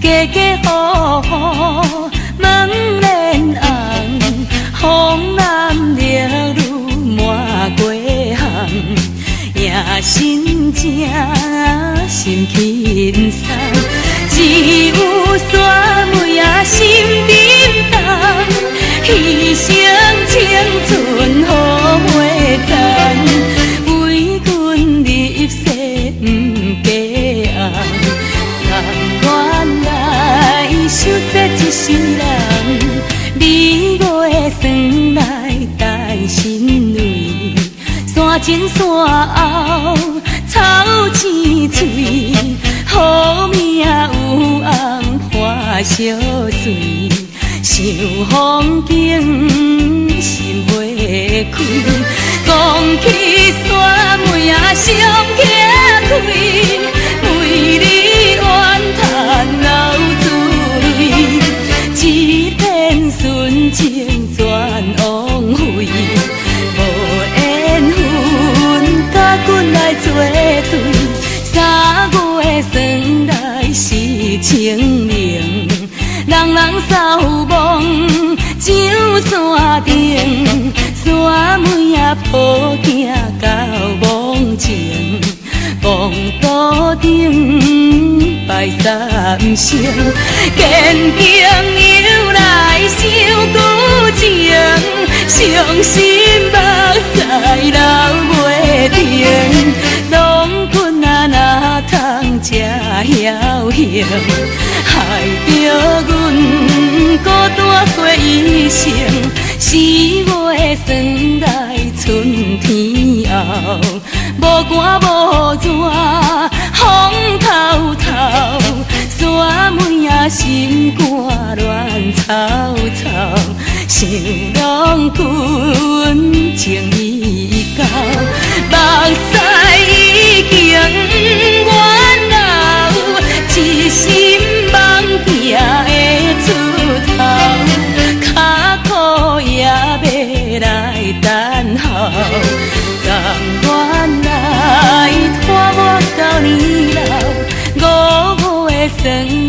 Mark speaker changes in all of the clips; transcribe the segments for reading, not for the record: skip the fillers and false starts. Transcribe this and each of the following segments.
Speaker 1: 家家户户门帘红，风南绿女满街巷，夜深正心轻松，只有山妹啊心沉重，牺牲青春予花残，为阮入世不假红，甘愿来守这一世人，2月霜来等心泪，山前山后草青翠，好命有红花相随，想风景心花开，讲起山妹啊心客开，为你怨叹流珠泪，一片纯情全枉费，无缘分甲阮来作对，3月霜来是清明，人人扫望上山顶，山妹啊抱囝到梦前，望岛顶拜三声，坚强又来想旧情，伤心目屎流袂停，拢困啊哪通这侥幸，害着阮孤单过一生。4月霜来春天后，无寒无热风透透，山妹啊心肝乱草草，想拢困情已到，目屎已经远流，一心梦行会出头，脚苦也要来等候，甘愿来拖我到年老，5月霜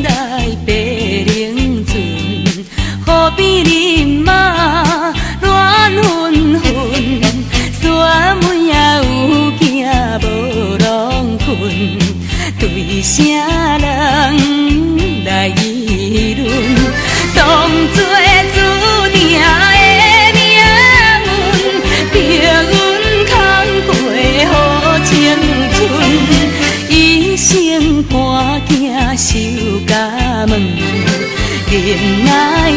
Speaker 1: 来白冷船，河边人马乱纷纷，山妹啊有囝无拢困，对啥人来议论，当作注定的命运，逼阮空过好青春，一生伴囝受家门，忍耐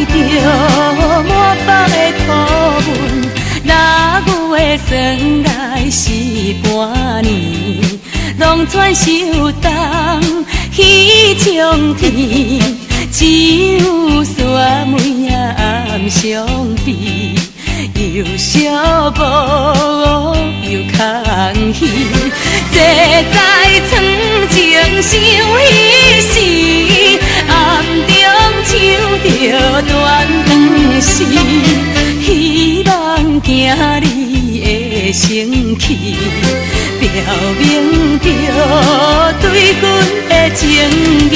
Speaker 1: 着满腹的苦闷，6月霜来是半年，拢全受冻彼种天，只有山妹啊暗相避，又寂寞又空虚，坐在床前想彼时，暗中唱着断肠诗，希望今日会生气，表明着对阮的情义。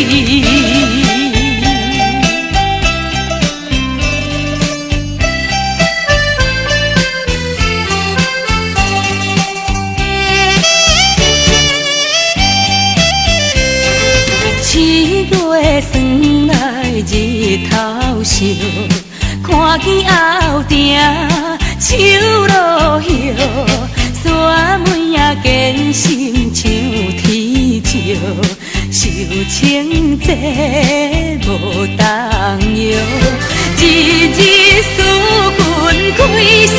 Speaker 1: 7月霜来日头烧，看见后顶树落叶，山妹啊坚心像天石，受情债无动摇，日日思君开声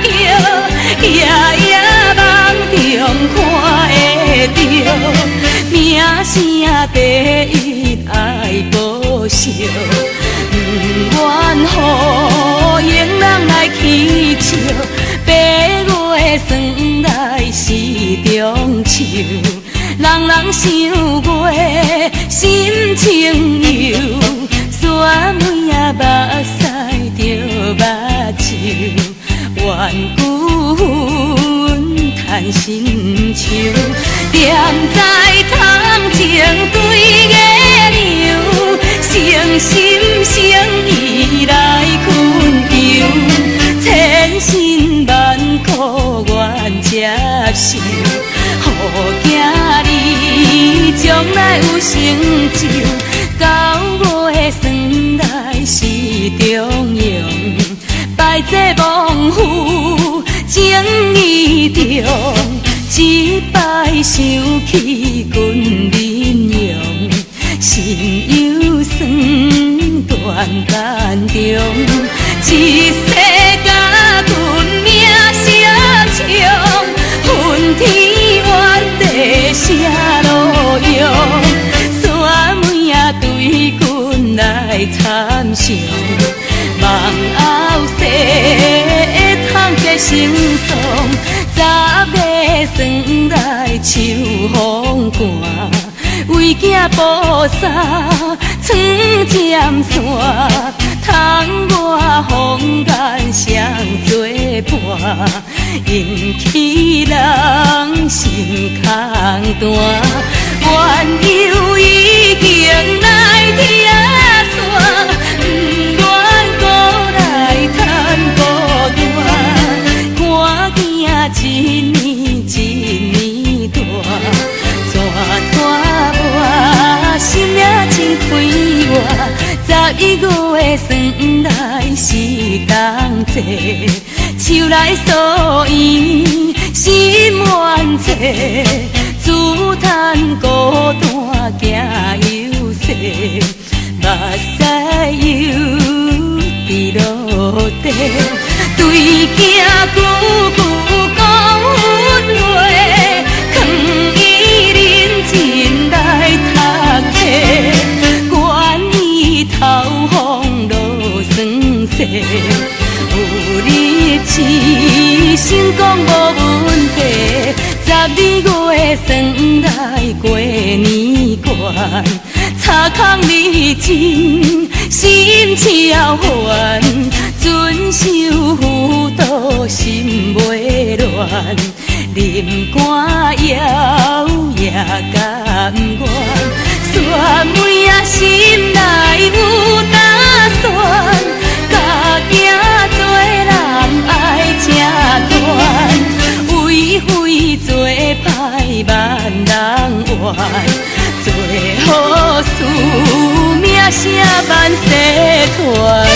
Speaker 1: 叫，夜夜梦中看会着，名声第一爱报效，不愿予英人来乞笑，8月霜来是中秋，人人想月心情忧，山妹啊目屎着目睭，怨君叹心愁，踮在窗前对月娘，中，一摆想起君面容，心犹酸断肝中，一世甲君命相冲，恨天怨地啥路用？山妹仔对君来参详，望后世会通结成双。昨夜霜来秋风寒，为囝布衫床尖线，窗外风眼双作伴，引起人心空单。怨尤已经来听线，不愿孤来叹孤单。看囝一年一年大，怎拖磨心命真快活。11月霜来是冬节，树来疏烟心怨切。自叹孤单行犹细，目屎犹伫落地，对囝句句讲阮话，劝伊认真来读册，愿意透风落霜雪，有日子成功无问题。12月霜来过年关，擦空你情，心超烦，准守妇道心袂乱，忍寒摇也甘愿，山妹仔心内有打算，家囝做人爱吃团，为非做歹万人怨，做好事名声万世传。